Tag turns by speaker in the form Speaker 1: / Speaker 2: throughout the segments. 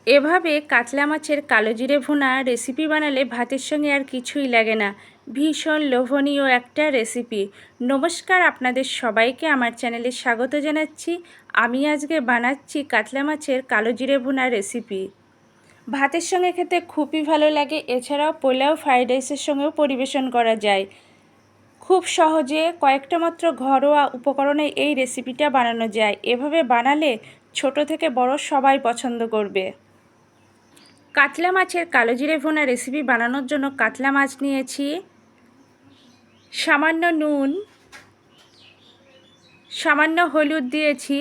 Speaker 1: এভাবে কাতলা মাছের কালো জিরে ভুনা রেসিপি বানালে ভাতের সঙ্গে আর কিছুই লাগে না। ভীষণ লোভনীয় একটা রেসিপি। নমস্কার, আপনাদের সবাইকে আমার চ্যানেলে স্বাগত জানাচ্ছি। আমি আজকে বানাচ্ছি কাতলা মাছের কালো জিরে ভুনা রেসিপি। ভাতের সঙ্গে খেতে খুবই ভালো লাগে, এছাড়াও পোলাও ফ্রাইড রাইসের সঙ্গেও পরিবেশন করা যায়। খুব সহজে কয়েকটা মাত্র ঘরোয়া উপকরণে এই রেসিপিটা বানানো যায়। এভাবে বানালে ছোট থেকে বড় সবাই পছন্দ করবে। কাতলা মাছের কালো জিরে ভুনা রেসিপি বানানোর জন্য কাতলা মাছ নিয়েছি, সামান্য নুন, সামান্য হলুদ দিয়েছি।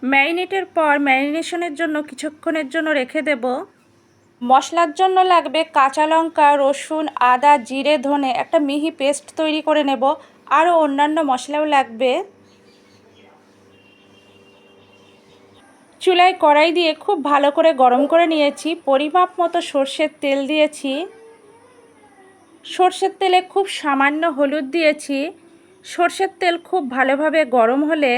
Speaker 1: ম্যারিনেটের পর ম্যারিনেশনের জন্য কিছুক্ষণের জন্য রেখে দেব। মশলার জন্য লাগবে কাঁচা লঙ্কা, রসুন, আদা, জিরে, ধনে একটা মিহি পেস্ট তৈরি করে নেব। আরও অন্যান্য মশলাও লাগবে। চুলায় কড়াই দিয়ে খুব ভালো করে গরম করে নিয়েছি। পরিমাপ মতো সর্ষের তেল দিয়েছি। সর্ষের তেলে খুব সামান্য হলুদ দিয়েছি। সর্ষের তেল খুব ভালোভাবে গরম হলে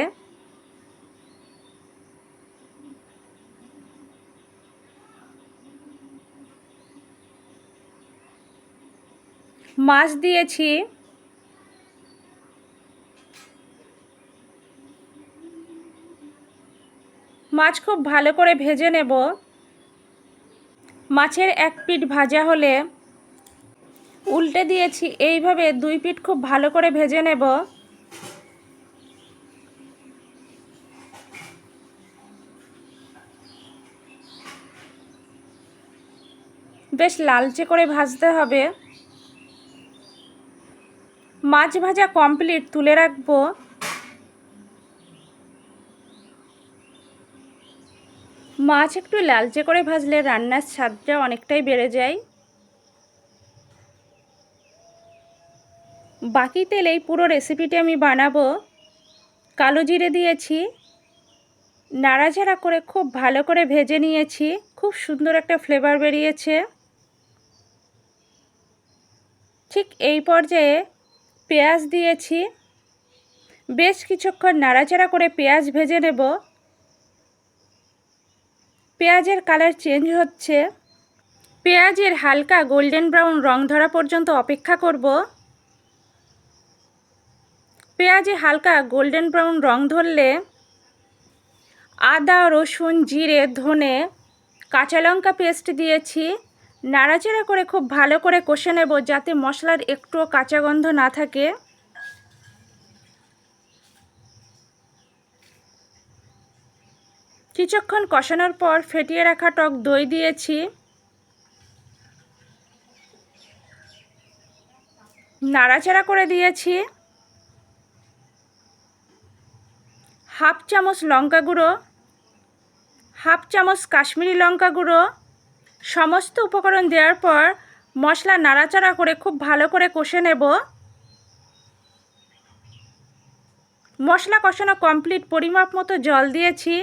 Speaker 1: মাছ দিয়েছি। মাছ খুব ভালো করে ভেজে নেব। মাছের এক পিঠ ভাজা হলে উল্টে দিয়েছি। এইভাবে দুই পিঠ খুব ভালো করে ভেজে নেব। বেশ লালচে করে ভাজতে হবে। মাছ ভাজা কমপ্লিট, তুলে রাখবো। মাছ একটু লালচে করে ভাজলে রান্নার স্বাদটা অনেকটাই বেড়ে যায়। বাকি তেলেই পুরো রেসিপিটি আমি বানাবো। কালো জিরে দিয়েছি, নাড়াচাড়া করে খুব ভালো করে ভেজে নিয়েছি। খুব সুন্দর একটা ফ্লেভার বেরিয়েছে। ঠিক এই পর্যায়ে পেঁয়াজ দিয়েছি। বেশ কিছুক্ষণ নাড়াচাড়া করে পেঁয়াজ ভেজে নেব। পেঁয়াজের কালার চেঞ্জ হচ্ছে। পেঁয়াজের হালকা গোল্ডেন ব্রাউন রং ধরা পর্যন্ত অপেক্ষা করব। পেঁয়াজে হালকা গোল্ডেন ব্রাউন রং ধরলে আদা, রসুন, জিরে, ধনে, কাঁচা লঙ্কা পেস্ট দিয়েছি। নাড়াচাড়া করে খুব ভালো করে কষে নেব, যাতে মশলার একটুও কাঁচা গন্ধ না থাকে। কিছুক্ষণ কষানোর পর ফেটিয়ে রাখা টক দই দিয়েছি। নাড়াচাড়া করে দিয়েছি। হাফ চামচ লঙ্কা গুঁড়ো, হাফ চামচ কাশ্মীরি লঙ্কা গুঁড়ো। সমস্ত উপকরণ দেওয়ার পর মশলা নাড়াচাড়া করে খুব ভালো করে কষে নেব। মশলা কষানো কমপ্লিট। পরিমাপ মতো জল দিয়েছি।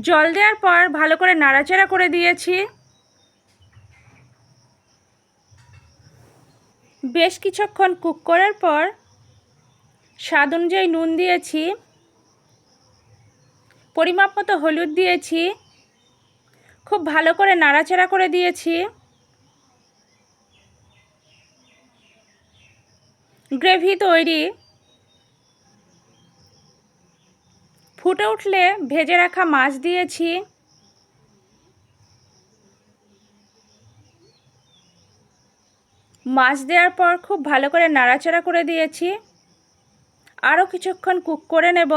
Speaker 1: জল দেওয়ার পর ভালো করে নাড়াচাড়া করে দিয়েছি। বেশ কিছুক্ষণ কুক করার পর স্বাদ অনুযায়ী নুন দিয়েছি। পরিমাপ মতো হলুদ দিয়েছি। খুব ভালো করে নাড়াচাড়া করে দিয়েছি। গ্রেভি তৈরি। ফুটে উঠলে ভেজে রাখা মাছ দিয়েছি। মাছ দেওয়ার পর খুব ভালো করে নাড়াচাড়া করে দিয়েছি। আরও কিছুক্ষণ কুক করে নেব।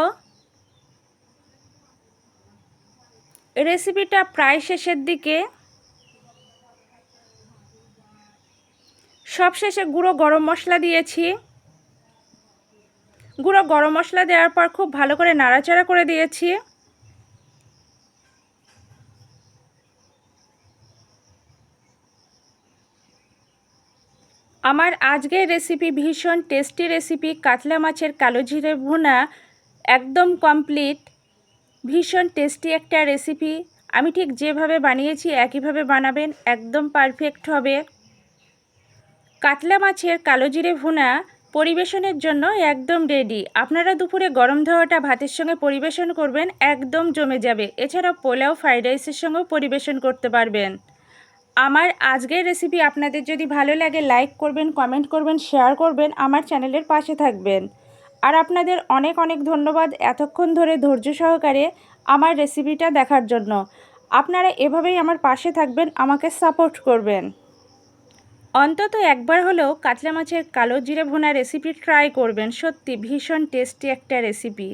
Speaker 1: রেসিপিটা প্রায় শেষের দিকে। সবশেষে গুঁড়ো গরম মশলা দিয়েছি। গুঁড়ো গরম মশলা দেওয়ার পর খুব ভালো করে নাড়াচাড়া করে দিয়েছি। আমার আজকের রেসিপি ভীষণ টেস্টি রেসিপি কাতলা মাছের কালো জিরে ভুনা একদম কমপ্লিট। ভীষণ টেস্টি একটা রেসিপি। আমি ঠিক যেভাবে বানিয়েছি একইভাবে বানাবেন, একদম পারফেক্ট হবে। কাতলা মাছের কালো জিরে ভুনা পরিবেশনের জন্য একদম রেডি। আপনারা দুপুরে গরম ধোয়াটা ভাতের সঙ্গে পরিবেশন করবেন, একদম জমে যাবে। এছাড়াও পোলাও, ফ্রাইড রাইসের সঙ্গেও পরিবেশন করতে পারবেন। আমার আজকের রেসিপি আপনাদের যদি ভালো লাগে লাইক করবেন, কমেন্ট করবেন, শেয়ার করবেন, আমার চ্যানেলের পাশে থাকবেন। আর আপনাদের অনেক অনেক ধন্যবাদ এতক্ষণ ধরে ধৈর্য সহকারে আমার রেসিপিটা দেখার জন্য। আপনারা এভাবেই আমার পাশে থাকবেন, আমাকে সাপোর্ট করবেন। অন্তত একবার হলেও কাতলা মাছের কালো জিরে ভুনা রেসিপি ট্রাই করবেন, সত্যি ভীষণ টেস্টি একটা রেসিপি।